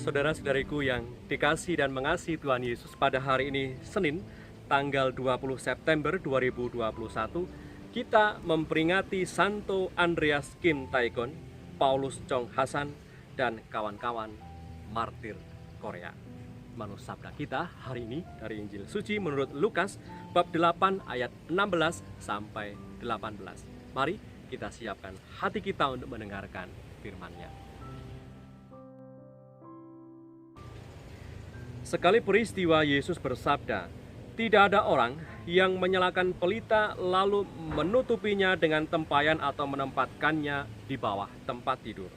Saudara-saudariku yang dikasihi dan mengasihi Tuhan Yesus, pada hari ini Senin tanggal 20 September 2021 kita memperingati Santo Andreas Kim Tae-gon, Paulus Chong Hasan dan kawan-kawan martir Korea. Menurut sabda kita hari ini dari Injil Suci menurut Lukas bab 8 ayat 16 sampai 18. Mari kita siapkan hati kita untuk mendengarkan firman-Nya. Sekali peristiwa Yesus bersabda, "Tidak ada orang yang menyalakan pelita lalu menutupinya dengan tempayan atau menempatkannya di bawah tempat tidur.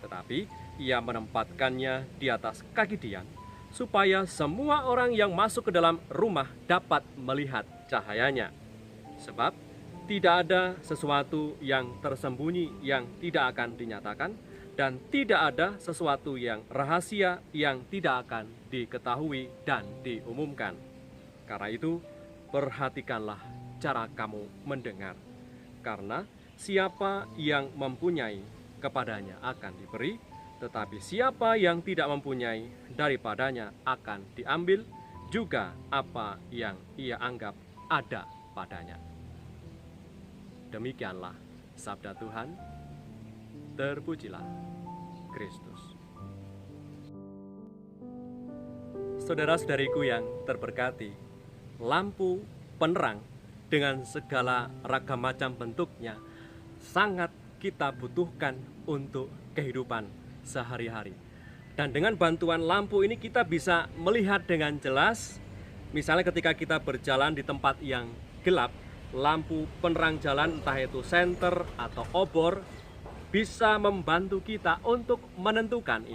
Tetapi ia menempatkannya di atas kaki tiang, supaya semua orang yang masuk ke dalam rumah dapat melihat cahayanya. Sebab tidak ada sesuatu yang tersembunyi yang tidak akan dinyatakan, dan tidak ada sesuatu yang rahasia yang tidak akan diketahui dan diumumkan. Karena itu, perhatikanlah cara kamu mendengar. Karena siapa yang mempunyai, kepadanya akan diberi, tetapi siapa yang tidak mempunyai, daripadanya akan diambil juga apa yang ia anggap ada padanya." Demikianlah sabda Tuhan. Terpujilah Kristus. Saudara-saudariku yang terberkati, lampu penerang dengan segala ragam macam bentuknya sangat kita butuhkan untuk kehidupan sehari-hari. Dan dengan bantuan lampu ini kita bisa melihat dengan jelas. Misalnya ketika kita berjalan di tempat yang gelap, lampu penerang jalan entah itu senter atau obor bisa membantu kita untuk menentukan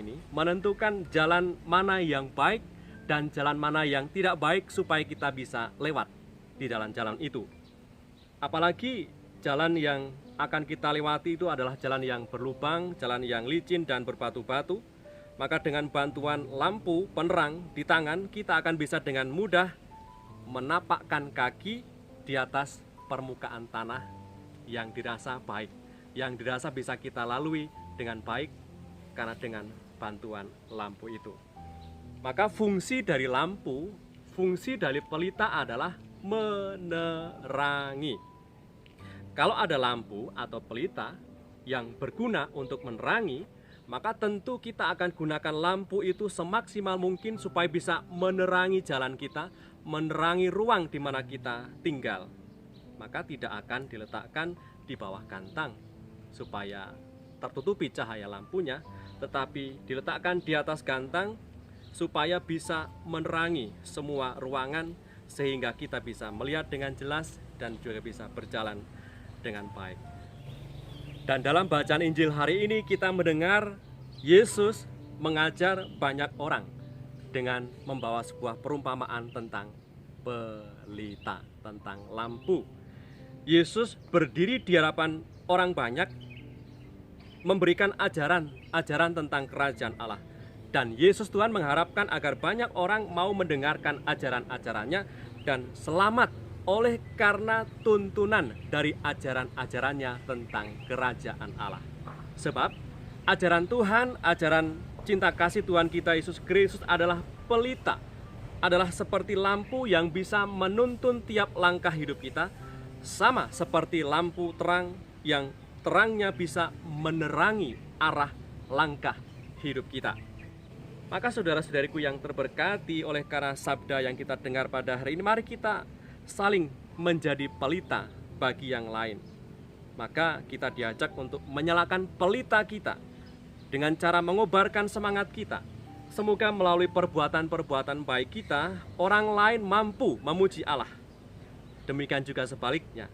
jalan mana yang baik dan jalan mana yang tidak baik supaya kita bisa lewat di dalam jalan itu. Apalagi jalan yang akan kita lewati itu adalah jalan yang berlubang, jalan yang licin dan berbatu-batu. Maka dengan bantuan lampu penerang di tangan, kita akan bisa dengan mudah menapakkan kaki di atas permukaan tanah yang dirasa baik, yang dirasa bisa kita lalui dengan baik karena dengan bantuan lampu itu. Maka fungsi dari lampu, fungsi dari pelita adalah menerangi. Kalau ada lampu atau pelita yang berguna untuk menerangi, maka tentu kita akan gunakan lampu itu semaksimal mungkin supaya bisa menerangi jalan kita, menerangi ruang di mana kita tinggal. Maka tidak akan diletakkan di bawah kantang supaya tertutupi cahaya lampunya, tetapi diletakkan di atas gantang supaya bisa menerangi semua ruangan sehingga kita bisa melihat dengan jelas dan juga bisa berjalan dengan baik. Dan dalam bacaan Injil hari ini kita mendengar Yesus mengajar banyak orang dengan membawa sebuah perumpamaan tentang pelita, tentang lampu. Yesus berdiri di hadapan orang banyak memberikan ajaran tentang kerajaan Allah. Dan Yesus Tuhan mengharapkan agar banyak orang mau mendengarkan ajaran-ajarannya dan selamat oleh karena tuntunan dari ajaran-ajarannya tentang kerajaan Allah. Sebab ajaran Tuhan, ajaran cinta kasih Tuhan kita Yesus Kristus adalah pelita, adalah seperti lampu yang bisa menuntun tiap langkah hidup kita, sama seperti lampu terang yang terangnya bisa menerangi arah langkah hidup kita. Maka saudara-saudariku yang terberkati oleh karena sabda yang kita dengar pada hari ini, mari kita saling menjadi pelita bagi yang lain. Maka kita diajak untuk menyalakan pelita kita dengan cara mengobarkan semangat kita. Semoga melalui perbuatan-perbuatan baik kita, orang lain mampu memuji Allah. Demikian juga sebaliknya,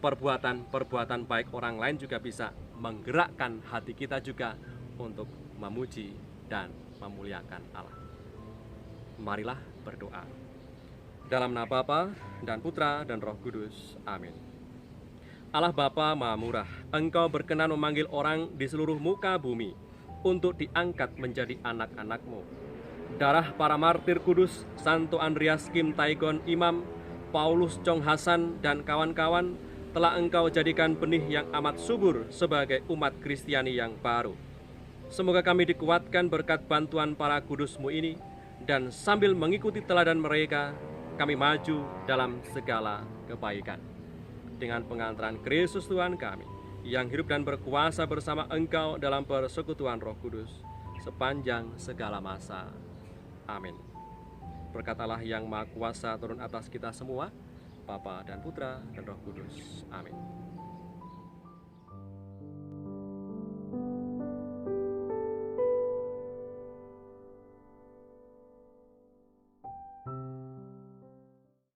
perbuatan-perbuatan baik orang lain juga bisa menggerakkan hati kita juga untuk memuji dan memuliakan Allah. Marilah berdoa. Dalam nama Bapa dan Putra dan Roh Kudus. Amin. Allah Bapa Maha Murah, Engkau berkenan memanggil orang di seluruh muka bumi untuk diangkat menjadi anak-anak-Mu. Darah para martir kudus, Santo Andreas Kim Tae-gon Imam, Paulus Chong Hasan dan kawan-kawan telah Engkau jadikan benih yang amat subur sebagai umat Kristiani yang baru. Semoga kami dikuatkan berkat bantuan para kudus-Mu ini, dan sambil mengikuti teladan mereka, kami maju dalam segala kebaikan. Dengan pengantaran Kristus Tuhan kami, yang hidup dan berkuasa bersama Engkau dalam persekutuan Roh Kudus, sepanjang segala masa. Amin. Berkat Allah yang Maha Kuasa turun atas kita semua, Bapa dan Putra dan Roh Kudus. Amin.